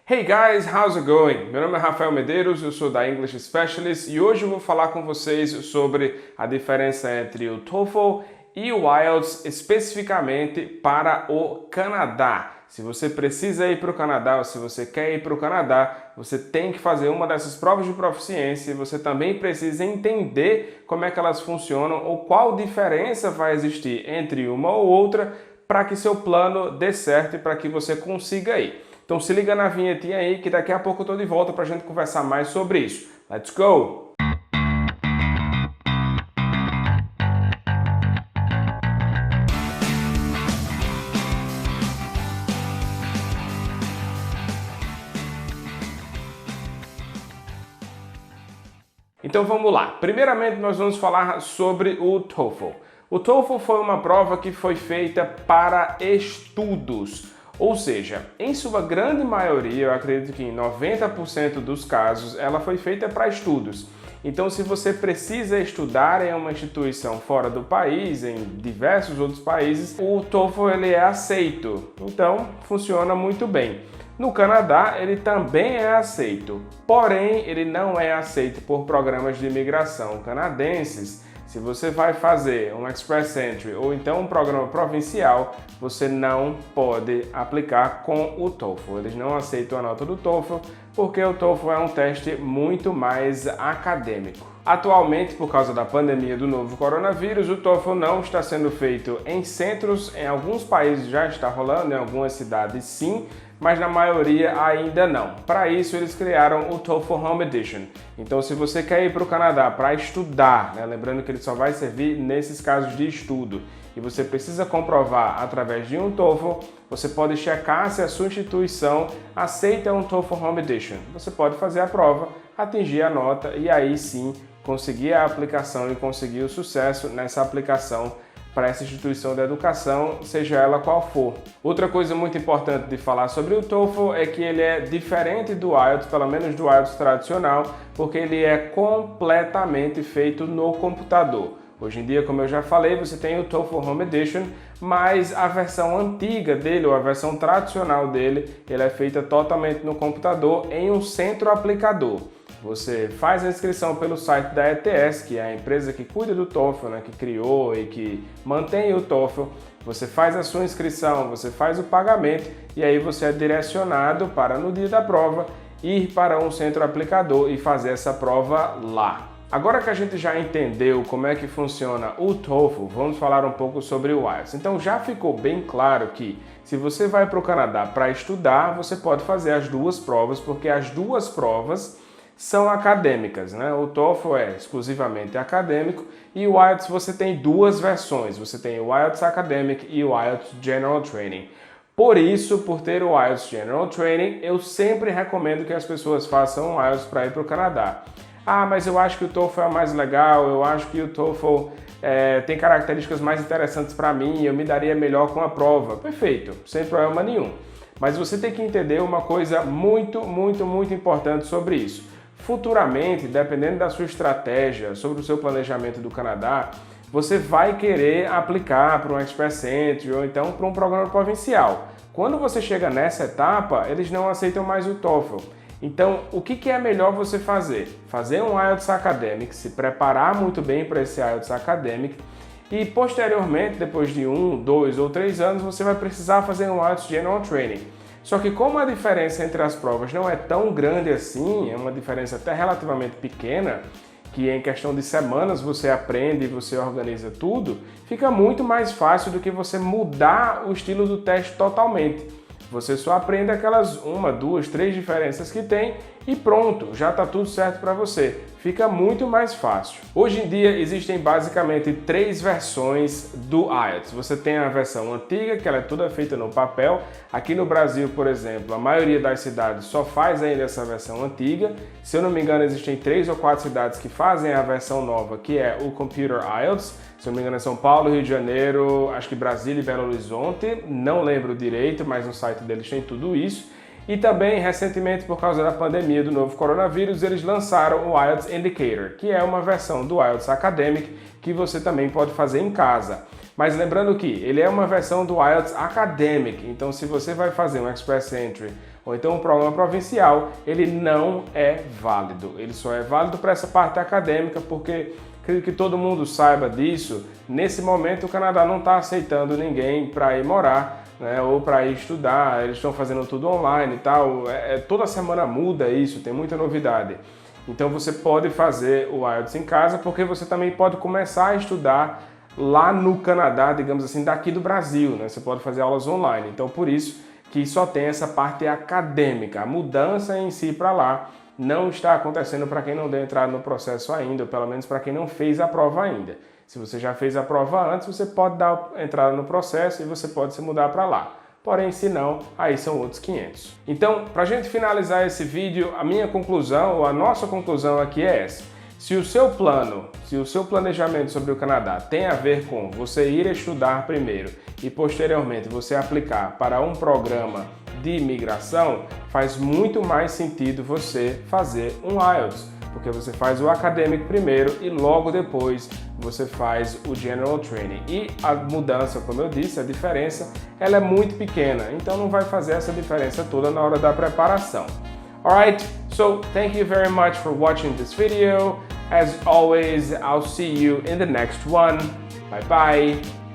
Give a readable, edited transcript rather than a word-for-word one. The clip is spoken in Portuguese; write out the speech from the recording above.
Hey guys, how's it going? Meu nome é Rafael Medeiros, eu sou da English Specialist e hoje eu vou falar com vocês sobre a diferença entre o TOEFL e o IELTS especificamente para o Canadá. Se você precisa ir para o Canadá ou se você quer ir para o Canadá, você tem que fazer uma dessas provas de proficiência e você também precisa entender como é que elas funcionam ou qual diferença vai existir entre uma ou outra para que seu plano dê certo e para que você consiga ir. Então se liga na vinhetinha aí que daqui a pouco eu tô de volta pra gente conversar mais sobre isso. Let's go! Então vamos lá. Primeiramente nós vamos falar sobre o TOEFL. O TOEFL foi uma prova que foi feita para estudos. Ou seja, em sua grande maioria, eu acredito que em 90% dos casos, ela foi feita para estudos. Então, se você precisa estudar em uma instituição fora do país, em diversos outros países, o TOEFL ele é aceito. Então, funciona muito bem. No Canadá, ele também é aceito, porém, ele não é aceito por programas de imigração canadenses. Se você vai fazer um Express Entry ou então um programa provincial, você não pode aplicar com o TOEFL. Eles não aceitam a nota do TOEFL porque o TOEFL é um teste muito mais acadêmico. Atualmente, por causa da pandemia do novo coronavírus, o TOEFL não está sendo feito em centros, em alguns países já está rolando, em algumas cidades sim, mas na maioria ainda não. Para isso, eles criaram o TOEFL Home Edition. Então, se você quer ir para o Canadá para estudar, lembrando que ele só vai servir nesses casos de estudo, e você precisa comprovar através de um TOEFL, você pode checar se a sua instituição aceita um TOEFL Home Edition. Você pode fazer a prova, atingir a nota e aí sim conseguir a aplicação e conseguir o sucesso nessa aplicação para essa instituição de educação, seja ela qual for. Outra coisa muito importante de falar sobre o TOEFL é que ele é diferente do IELTS, pelo menos do IELTS tradicional, porque ele é completamente feito no computador. Hoje em dia, como eu já falei, você tem o TOEFL Home Edition, mas a versão antiga dele, ou a versão tradicional dele, ele é feita totalmente no computador em um centro aplicador. Você faz a inscrição pelo site da ETS, que é a empresa que cuida do TOEFL, que criou e que mantém o TOEFL. Você faz a sua inscrição, você faz o pagamento e aí você é direcionado para, no dia da prova, ir para um centro aplicador e fazer essa prova lá. Agora que a gente já entendeu como é que funciona o TOEFL, vamos falar um pouco sobre o IELTS. Então já ficou bem claro que se você vai para o Canadá para estudar, você pode fazer as duas provas, porque as duas provas são acadêmicas, O TOEFL é exclusivamente acadêmico e o IELTS você tem duas versões, você tem o IELTS Academic e o IELTS General Training. Por isso, por ter o IELTS General Training, eu sempre recomendo que as pessoas façam o IELTS para ir para o Canadá. Ah, mas eu acho que o TOEFL é mais legal, eu acho que o TOEFL tem características mais interessantes para mim, eu me daria melhor com a prova. Perfeito, sem problema nenhum. Mas você tem que entender uma coisa muito importante sobre isso. Futuramente, dependendo da sua estratégia, sobre o seu planejamento do Canadá, você vai querer aplicar para um Express Entry ou então para um programa provincial. Quando você chega nessa etapa, eles não aceitam mais o TOEFL. Então, o que é melhor você fazer? Fazer um IELTS Academic, se preparar muito bem para esse IELTS Academic e posteriormente, depois de 1, 2 ou 3 anos, você vai precisar fazer um IELTS General Training. Só que como a diferença entre as provas não é tão grande assim, é uma diferença até relativamente pequena, que em questão de semanas você aprende e você organiza tudo, fica muito mais fácil do que você mudar o estilo do teste totalmente. Você só aprende aquelas 1, 2, 3 diferenças que tem e pronto, já está tudo certo para você. Fica muito mais fácil. Hoje em dia existem basicamente 3 versões do IELTS. Você tem a versão antiga, que ela é toda feita no papel. Aqui no Brasil, por exemplo, a maioria das cidades só faz ainda essa versão antiga. Se eu não me engano, existem 3 ou 4 cidades que fazem a versão nova, que é o Computer IELTS. Se eu não me engano, é São Paulo, Rio de Janeiro, acho que Brasília e Belo Horizonte. Não lembro direito, mas no site deles tem tudo isso. E também, recentemente, por causa da pandemia do novo coronavírus, eles lançaram o IELTS Indicator, que é uma versão do IELTS Academic que você também pode fazer em casa. Mas lembrando que ele é uma versão do IELTS Academic, então se você vai fazer um Express Entry ou então um programa provincial, ele não é válido. Ele só é válido para essa parte acadêmica, porque acredito que todo mundo saiba disso. Nesse momento o Canadá não está aceitando ninguém para ir morar, né, ou para ir estudar. Eles estão fazendo tudo online e tal. Toda semana muda isso, tem muita novidade. Então você pode fazer o IELTS em casa, porque você também pode começar a estudar lá no Canadá, digamos assim, daqui do Brasil, né? Você pode fazer aulas online. Então por isso que só tem essa parte acadêmica. A mudança em si para lá não está acontecendo para quem não deu entrada no processo ainda, ou pelo menos para quem não fez a prova ainda. Se você já fez a prova antes, você pode dar entrada no processo e você pode se mudar para lá. Porém, se não, aí são outros 500. Então, para a gente finalizar esse vídeo, a minha conclusão, ou a nossa conclusão aqui é essa. Se o seu plano, se o seu planejamento sobre o Canadá tem a ver com você ir estudar primeiro e posteriormente você aplicar para um programa de imigração, faz muito mais sentido você fazer um IELTS, porque você faz o acadêmico primeiro e logo depois você faz o General Training. E a mudança, como eu disse, a diferença, ela é muito pequena, então não vai fazer essa diferença toda na hora da preparação. Alright, so thank you very much for watching this video. As always, I'll see you in the next one. Bye bye.